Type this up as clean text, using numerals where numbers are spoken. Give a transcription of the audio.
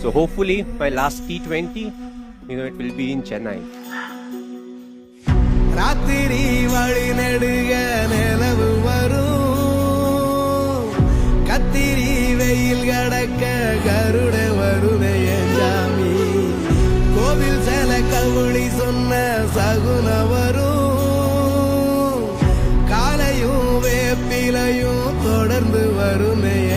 So hopefully my last T20, it will be in Chennai. ராத்திரி வழி நெடுக நிலவு வரும், கத்திரி வெயில் கடக்க கருட வருடைய ஜாமி, கோவில் செல கவுளி சொன்ன சகுன வரும், காலையும் வேப்பிலையும் தொடர்ந்து வருமைய